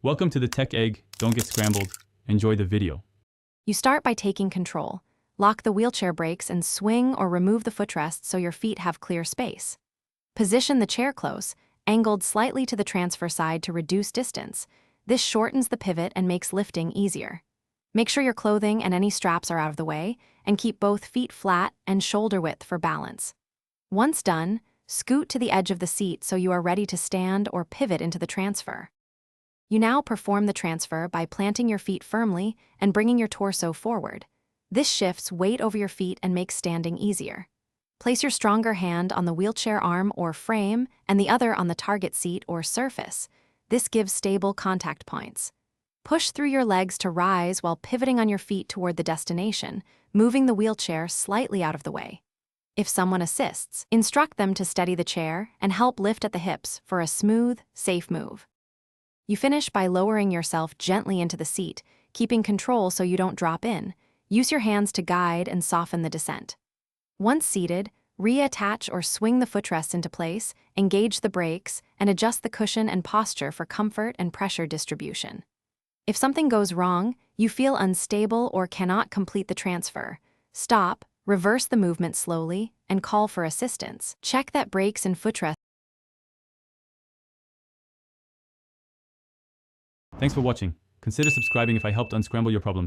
Welcome to the Tech Egg. Don't get scrambled. Enjoy the video. You start by taking control. Lock the wheelchair brakes and swing or remove the footrest so your feet have clear space. Position the chair close, angled slightly to the transfer side to reduce distance. This shortens the pivot and makes lifting easier. Make sure your clothing and any straps are out of the way, and keep both feet flat and shoulder width for balance. Once done, scoot to the edge of the seat so you are ready to stand or pivot into the transfer. You now perform the transfer by planting your feet firmly and bringing your torso forward. This shifts weight over your feet and makes standing easier. Place your stronger hand on the wheelchair arm or frame and the other on the target seat or surface. This gives stable contact points. Push through your legs to rise while pivoting on your feet toward the destination, moving the wheelchair slightly out of the way. If someone assists, instruct them to steady the chair and help lift at the hips for a smooth, safe move. You finish by lowering yourself gently into the seat, keeping control so you don't drop in. Use your hands to guide and soften the descent. Once seated, reattach or swing the footrests into place, engage the brakes, and adjust the cushion and posture for comfort and pressure distribution. If something goes wrong, you feel unstable or cannot complete the transfer, stop, reverse the movement slowly, and call for assistance. Check that brakes and footrests. Thanks for watching. Consider subscribing if I helped unscramble your problems.